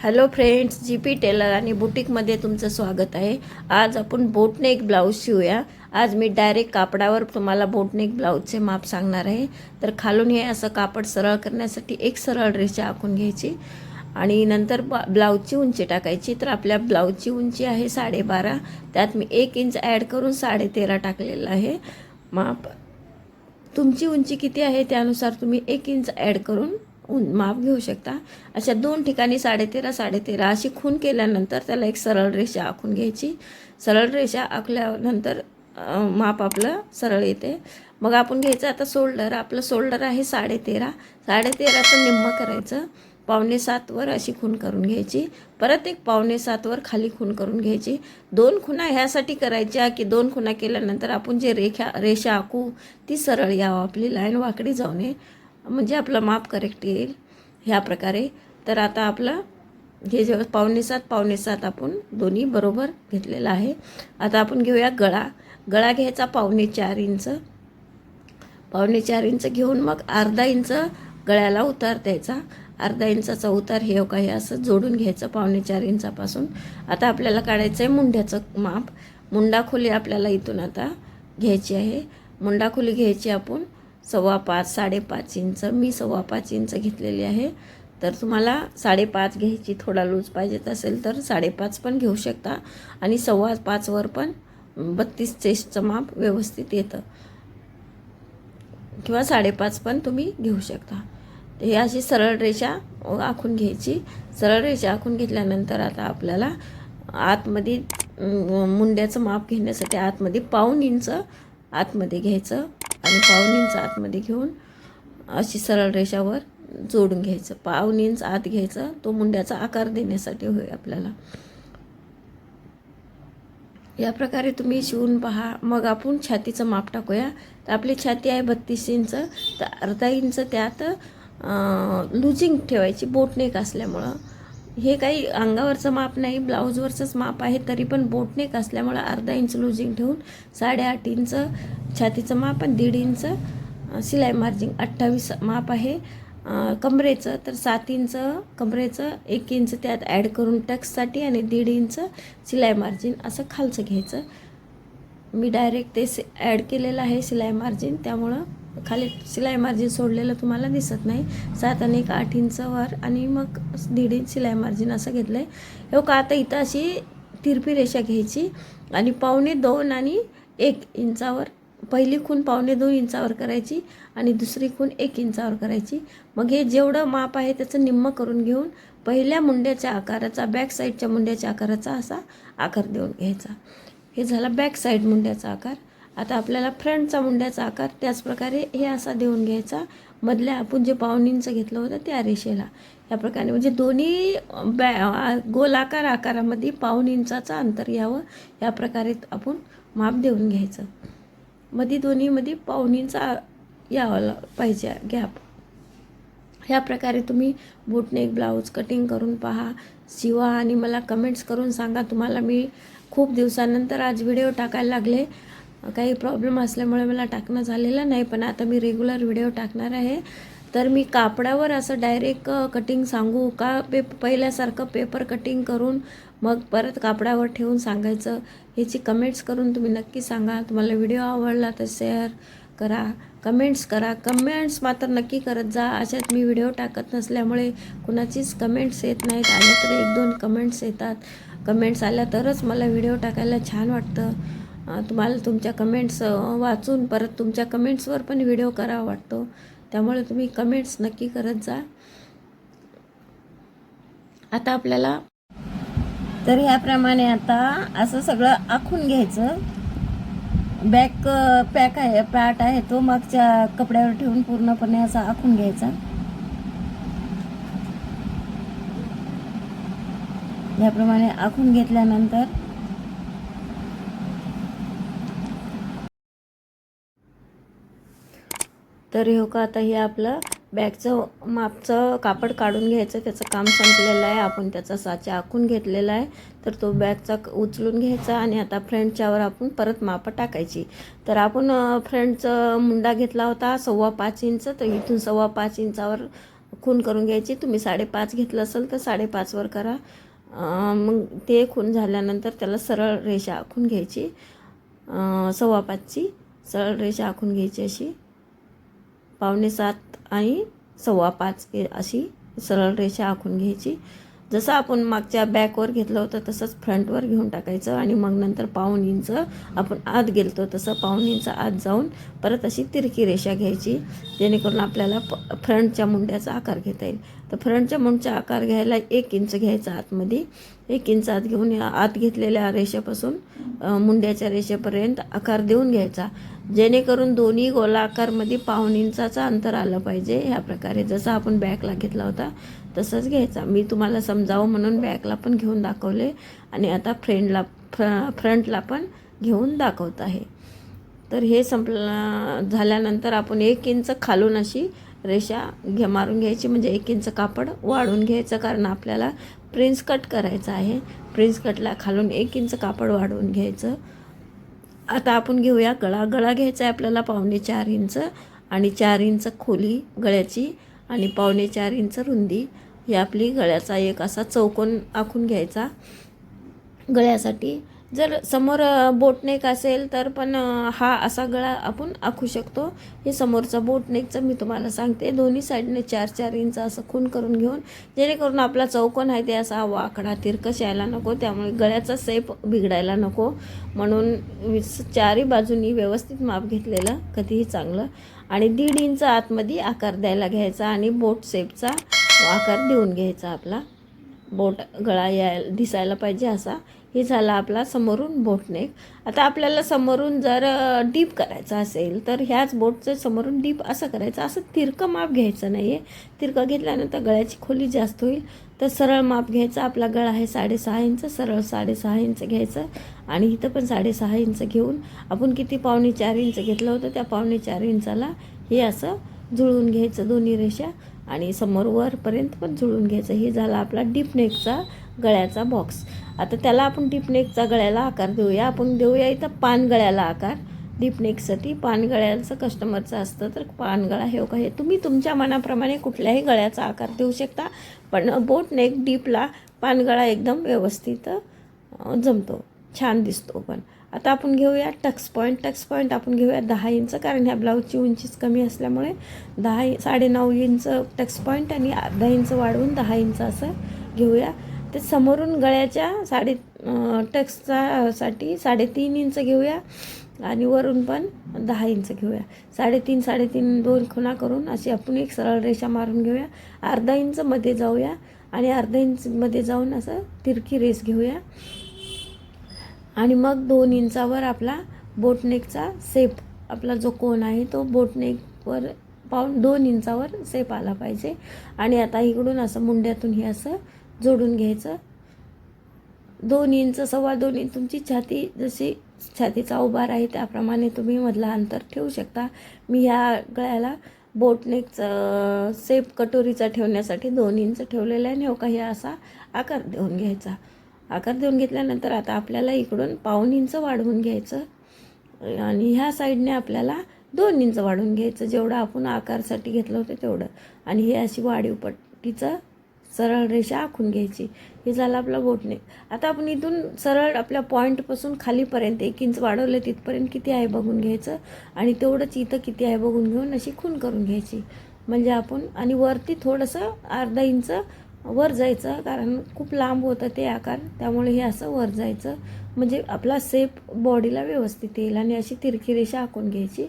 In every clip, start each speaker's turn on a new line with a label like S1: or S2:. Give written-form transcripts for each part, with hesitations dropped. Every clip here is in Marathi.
S1: Hello friends, GP. टेलर आणि बुटीकमध्ये तुमचं स्वागत आहे. आज आपण बोटनेक ब्लाऊज शिवूया. आज मी डायरेक्ट कापडावर तुम्हाला बोटनेक ब्लाऊजचे माप सांगणार आहे. तर खालून हे असं कापड सरळ करण्यासाठी एक सरळ रेषा आखून घ्यायची आणि नंतर ब्लाऊजची उंची टाकायची. तर आपल्या ब्लाऊजची उंची आहे 12.5. त्यात मी 1 इंच ॲड करून 13.5 टाकलेलं आहे माप. तुमची उंची किती आहे त्यानुसार तुम्ही 1 इंच ॲड करून माप घेऊ शकता. अशा 2 ठिकाणी 13.5 अशी खून केल्यानंतर त्याला एक सरळ रेषा आखून घ्यायची. सरळ रेषा आखल्यानंतर माप आपलं सरळ येते. मग आपण घ्यायचं आता शोल्डर. आपलं शोल्डर आहे 13.5. 13.5चं निम्मं करायचं. 6.25 वर अशी खून करून घ्यायची. परत एक 6.25 वर खाली खून करून घ्यायची. 2 खुणा ह्यासाठी करायच्या की 2 खुणा केल्यानंतर आपण जे रेषा आखू ती सरळ यावं, आपली लाईन वाकडी जाऊ नये, म्हणजे आपलं माप करेक्ट येईल ह्या प्रकारे. तर आता आपलं हे जेव्हा 6.25 आपण दोन्ही बरोबर घेतलेलं आहे. आता आपण घेऊया गळा. गळा घ्यायचा 4.25 इंच. 4.25 इंच घेऊन मग अर्धा इंच गळ्याला उतार द्यायचा. अर्धा इंचाचा उतार हे काही असं जोडून घ्यायचं 4.25 इंचापासून. आता आपल्याला काढायचं आहे मुंड्याचं माप. मुंडा खोली आपल्याला इथून आता घ्यायची आहे. मुंडा खोली घ्यायची आपण 5.25 5.5 इंच. मी 5.25 इंच घेतलेली आहे. तर तुम्हाला 5.5 घ्यायची. थोडा लूज पाहिजेत असेल तर 5.5 पण घेऊ शकता आणि 5.25 वर पण 32 चेस्टचं माप व्यवस्थित येतं, किंवा 5.5 पण तुम्ही घेऊ शकता. हे अशी सरळ रेषा आखून घ्यायची. सरळ रेषा आखून घेतल्यानंतर आता आपल्याला आतमध्ये मुंड्याचं माप घेण्यासाठी आतमध्ये 1.5 इंच आतमध्ये घ्यायचं आणि 1.5 इंच आतमध्ये घेऊन अशी सरळ रेषावर जोडून घ्यायचं. 1.5 इंच आत घ्यायचं. तो मुंड्याचा आकार देण्यासाठी होय आपल्याला. या प्रकारे तुम्ही शिवून पहा. मग आपण छातीचं माप टाकूया. तर आपली छाती आहे 32 इंच. तर अर्धा इंच त्यात लुजिंग ठेवायची बोटनेक असल्यामुळं. हे काही अंगावरचं माप नाही, ब्लाऊजवरचंच माप आहे. तरी पण बोटनेक असल्यामुळं अर्धा इंच लुजिंग ठेवून 8.5 इंच छातीचं माप आणि 1.5 इंच शिलाई मार्जिन. 28 माप आहे कमरेचं. तर 7 इंच कमरेचं, 1 इंच त्यात ॲड करून टक्ससाठी आणि 1.5 इंच शिलाई मार्जिन असं खालचं घ्यायचं. मी डायरेक्ट ते ॲड केलेलं आहे शिलाई मार्जिन, त्यामुळं खाली शिलाई मार्जिन सोडलेलं तुम्हाला दिसत नाही. 7 आणि 8 इंच वर आणि मग 1.5 इंच शिलाई मार्जिन असं घेतलं आहे. हो का. आता इथं अशी तिरपी रेषा घ्यायची आणि 2.25 आणि 1 इंचावर पहिली खूण 2.25 इंचावर करायची आणि दुसरी खूण 1 इंचावर करायची. मग हे जेवढं माप आहे त्याचं निम्मं करून घेऊन पहिल्या मुंड्याच्या आकाराचा, बॅक साईडच्या मुंड्याच्या आकाराचा असा आकार देऊन घ्यायचा. हे झाला बॅक साईड मुंड्याचा आकार. आता आपल्याला फ्रंटचा मुंड्याचा आकार त्याचप्रकारे हे असा देऊन घ्यायचा. मधल्या आपण जे 1.25 इंच घेतलं होतं त्या रेषेला या प्रकारे, म्हणजे दोन्ही गोलाकार आकारामध्ये 1.25 इंचाचं अंतर यावं या प्रकारे आपण माप देऊन घ्यायचं. मध्ये दोन्हीमध्ये 1.25 इंच यावं पाहिजे गॅप. ह्या प्रकारे तुम्ही बोटनेक ब्लाऊज कटिंग करून पहा, शिवा आणि मला कमेंट्स करून सांगा. तुम्हाला मी खूप दिवसानंतर आज व्हिडिओ टाकायला लागले. काही प्रॉब्लेम असल्यामुळे मला टाकणं झालेलं नाही, पण आता मी रेग्युलर व्हिडिओ टाकणार आहे. तर मी कापडावर असं डायरेक्ट कटिंग सांगू का पहिल्यासारखं पेपर कटिंग करून मग परत कापडावर ठेवून सांगायचं, ह्याची कमेंट्स करून तुम्ही नक्की सांगा. तुम्हाला व्हिडिओ आवडला तर शेअर करा, कमेंट्स करा. कमेंट्स मात्र नक्की करत जा. अशात मी व्हिडिओ टाकत नसल्यामुळे कुणाचीच कमेंट्स येत नाहीत. आल्या तर 1-2 कमेंट्स येतात. कमेंट्स आल्या तरच मला व्हिडिओ टाकायला छान वाटतं. तुम्हाला तुमच्या कमेंट्स वाचून परत तुमच्या कमेंट्सवर पण व्हिडिओ करावा वाटतो. त्यामुळे तुम्ही कमेंट्स नक्की करत जा. आता आपल्याला तर ह्याप्रमाणे आता असं सगळं आखून घ्यायचं. बॅक पॅट आहे तो मागच्या कपड्यावर ठेवून पूर्णपणे असा आखून घ्यायचा. याप्रमाणे आखून घेतल्यानंतर तर हो का. आता हे आपलं बॅगचं मापचं कापड काढून घ्यायचं. त्याचं काम संपलेलं आहे. आपण त्याचा साचा आखून घेतलेला आहे. तर तो बॅगचा उचलून घ्यायचा आणि आता फ्रंटच्यावर आपण परत माप टाकायची. तर आपण फ्रंटचा मुंडा घेतला होता 5.25 इंच. तर इथून 5.25 इंचावर खून करून घ्यायची. तुम्ही 5.5 घेतलं असेल तर 5.5वर करा. मग ते खून झाल्यानंतर त्याला सरळ रेषा आखून घ्यायची. 5.25ची सरळ रेषा आखून घ्यायची अशी. 6.25 आणि 5.25 अशी सरळ रेषा आखून घ्यायची. जसं आपण मागच्या बॅकवर घेतलं होतं तसंच फ्रंटवर घेऊन टाकायचं आणि मग नंतर 1.5 इंच आपण आत गेलतो तसं 1.5 इंच आत जाऊन परत अशी तिरकी रेषा घ्यायची, जेणेकरून आपल्याला फ्रंटच्या मुंड्याचा आकार घेता येईल. तर फ्रंटच्या मुंडचा आकार घ्यायला 1 इंच घ्यायचा आतमध्ये. 1 इंच आत घेऊन या आत घेतलेल्या रेषेपासून मुंड्याच्या रेषेपर्यंत आकार देऊन घ्यायचा, जेणेकरून दोन्ही गोलाकारमध्ये 1.5 इंचाचा अंतर आलं पाहिजे. ह्या प्रकारे जसं आपण बॅकला घेतला होता तसंच घ्यायचा. मी तुम्हाला समजावं म्हणून बॅकला पण घेऊन दाखवले आणि आता फ्रंटला पण घेऊन दाखवत आहे. तर हे संपलं झाल्यानंतर आपण 1 इंच खालून अशी रेषा मारून घ्यायची, म्हणजे 1 इंच कापड वाढून घ्यायचं, कारण आपल्याला प्रिन्स कट करायचं आहे. प्रिन्स कटला खालून 1 इंच कापड वाढवून घ्यायचं. आता आपण घेऊया गळा. गळा घ्यायचा आहे आपल्याला 4.25 इंच आणि 4 इंच खोली गळ्याची आणि 4.25 इंच रुंदी. ही आपली गळ्याचा एक असा चौकोन आखून घ्यायचा गळ्यासाठी. जर समोर बोटनेक असेल तर पण हा असा गळा आपण आखू शकतो. हे समोरचा बोटनेकचं मी तुम्हाला सांगते. दोन्ही साईडने 4-4 इंच असं खून करून घेऊन, जेणेकरून आपला चौकोन आहे ते असा वाकडा तिरकस यायला नको, त्यामुळे गळ्याचा शेप बिघडायला नको म्हणून 4ही बाजूंनी व्यवस्थित माप घेतलेलं कधीही चांगलं. आणि 1.5 इंच आतमध्ये आकार द्यायला घ्यायचा आणि बोट शेपचा आकार देऊन घ्यायचा. आपला बोट गळा दिसायला पाहिजे असा. हे झाला आपला समोरून बोटनेक. आता आपल्याला समोरून जर डीप करायचा असेल तर ह्याच बोटचं समोरून डीप असं करायचं. असं तिरकं माप घ्यायचं नाही आहे. तिरकं घेतल्यानंतर गळ्याची खोली जास्त होईल. तर सरळ माप घ्यायचं. आपला गळा आहे 6.5 इंच, सरळ 6.5 इंच घ्यायचं आणि इथं पण 6.5 इंच घेऊन आपण किती 4.25 इंच घेतलं होतं त्या 4.25 इंचाला हे असं जुळवून घ्यायचं दोन्ही रेषा आणि समोर वरपर्यंत पण जुळवून घ्यायचं. हे झाला आपला डीपनेकचा गळ्याचा बॉक्स. आता त्याला आपण डीपनेकचा गळ्याला आकार देऊया. आपण देऊया इथं पान गळ्याला आकार. डीपनेकसाठी पान गळ्याचं कस्टमरचं असतं तर पान गळा हे तुम्ही तुमच्या मनाप्रमाणे कुठल्याही गळ्याचा आकार देऊ शकता, पण बोटनेक डीपला पान गळा एकदम व्यवस्थित जमतो, छान दिसतो. पण आता आपण घेऊया टक्स पॉईंट. टक्स पॉईंट आपण घेऊया 10 इंच, कारण ह्या ब्लाऊजची उंचीच कमी असल्यामुळे 9.5 इंच टक्स पॉईंट आणि अर्धा इंच वाढवून 10 इंच असं घेऊया. ते समोरून गळ्याच्या टक्ससाठी 3.5 इंच घेऊया आणि वरून पण 10 इंच घेऊया. 3.5 2 खुणा करून अशी आपण एक सरळ रेषा मारून घेऊया. अर्धा इंच मध्ये जाऊया आणि अर्धा इंच मध्ये जाऊन असं तिरकी रेस घेऊया आणि मग 2 इंचावर आपला बोटनेकचा शेप, आपला जो कोन आहे तो बोटनेकवर 2 इंचावर शेप आला पाहिजे. आणि आता इकडून असं मुंड्यातून हे असं जोडून घ्यायचं. 2 इंच 2.25 इंच तुमची छाती, जशी छातीचा उभार आहे त्याप्रमाणे तुम्ही मधला अंतर ठेवू शकता. मी ह्या गळ्याला बोटनेकचा शेप कटोरीचा ठेवण्यासाठी 2 इंच ठेवलेला आहे. आणि हे असा आकार देऊन घ्यायचा. आकार देऊन घेतल्यानंतर आता आपल्याला इकडून 1.5 इंच वाढवून घ्यायचं आणि ह्या साईडने आपल्याला 2 इंच वाढवून घ्यायचं, जेवढं आपण आकारसाठी घेतलं होतं तेवढं. आणि हे अशी वाढीव पट्टीचं सरळ रेषा आखून घ्यायची. हे झालं आपलं बोटनेक. आता आपण इथून सरळ आपल्या पॉईंटपासून खालीपर्यंत 1 इंच वाढवलं तिथपर्यंत किती आहे बघून घ्यायचं आणि तेवढंच इथं किती आहे बघून घेऊन अशी खून करून घ्यायची. म्हणजे आपण आणि वरती थोडंसं अर्धा इंच वर जायचं, कारण खूप लांब होतं ते आकार, त्यामुळे हे असं वर जायचं म्हणजे आपला शेप बॉडीला व्यवस्थित येईल. आणि अशी तिरकी रेषा आखून घ्यायची.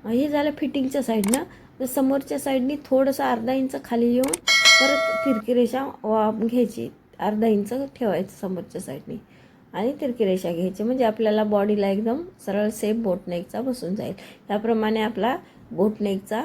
S1: हे झालं फिटिंगच्या साईडनं. तर समोरच्या साईडनी थोडंसं अर्धा इंच खाली येऊन परत तिरकी रेषा घ्यायची, अर्धा इंच ठेवायचं समोरच्या साईडनी आणि तिरकी रेषा घ्यायची, म्हणजे आपल्याला बॉडीला एकदम सरळ शेप बोटनेकचा बसून जाईल. त्याप्रमाणे आपला बोटनेकचा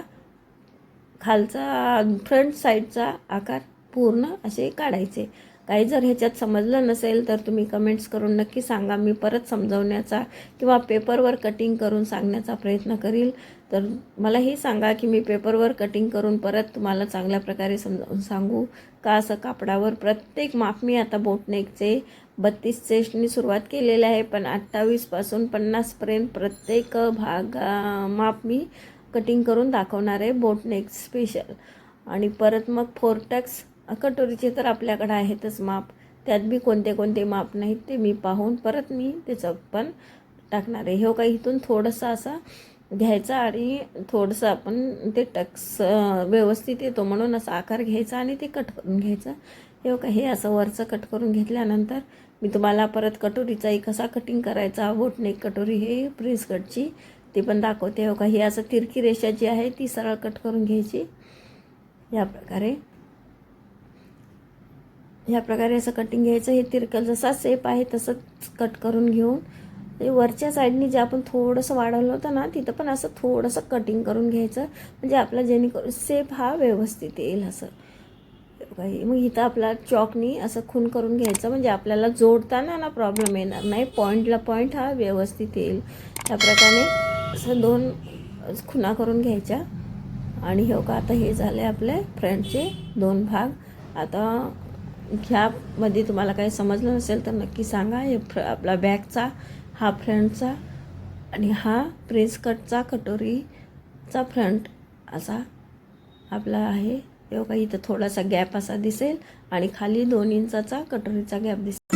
S1: खालचा फ्रंट साईडचा आकार पूर्ण असे काढायचे. काही जर ह्याच्यात समजलं नसेल तर तुम्ही कमेंट्स करून नक्की सांगा. मी परत समजावण्याचा किंवा पेपरवर कटिंग करून सांगण्याचा प्रयत्न करील. तर मला हे सांगा की मी पेपरवर कटिंग करून परत तुम्हाला चांगल्या प्रकारे समजावून सांगू का असं कापडावर. प्रत्येक माप मी आता बोटनेकचे 32 चेस्टनी सुरुवात केलेले आहे, पण 28पासून 50पर्यंत प्रत्येक भाग माप मी कटिंग करून दाखवणार आहे बोटनेक स्पेशल. आणि परत मग फोर्टॅक्स कटोरीचे तर आपल्याकडे आहेतच माप. त्यात बी कोणते कोणते माप नाहीत ते मी पाहून परत मी त्याचं पण टाकणार आहे. हे का इथून थोडंसं असं घ्यायचं आणि थोडंसं आपण ते टक्स व्यवस्थित येतो म्हणून असा आकार घ्यायचा आणि ते कट करून घ्यायचं. हे का हे असं वरचं कट करून घेतल्यानंतर मी तुम्हाला परत कटोरीचाही कसा कटिंग करायचा, बोटनेक कटोरी हे प्रिन्स कटची ते पण दाखवते. हो का ही असं तिरकी रेषा जी आहे ती सरळ कट करून घ्यायची. या प्रकारे असं कटिंग घ्यायचं. हे तिरकल जसा शेप आहे तसंच कट करून घेऊन ते वरच्या साईडनी जे आपण थोडंसं वाढवलं होतं ना तिथं पण असं थोडंसं कटिंग करून घ्यायचं, म्हणजे आपला जेणेकरून शेप हा व्यवस्थित येईल. असं मग इथं आपला चॉकनी असं खून करून घ्यायचं, म्हणजे आपल्याला जोडताना ना प्रॉब्लेम येणार नाही. पॉईंटला पॉईंट हा व्यवस्थित येईल. त्या प्रकारे असं 2 खुणा करून घ्यायच्या. आणि हे का आता हे झाले आपले फ्रंटचे 2 भाग. आता ह्यामध्ये तुम्हाला काही समजलं नसेल तर नक्की सांगा. हे आपला बॅकचा, हा फ्रंटचा आणि हा प्रेस कटचा कटोरीचा फ्रंट असा आपला आहे. तेव्हा काही इथं थोडासा गॅप असा दिसेल आणि खाली 2 इंचाचा कटोरीचा गॅप दिसेल.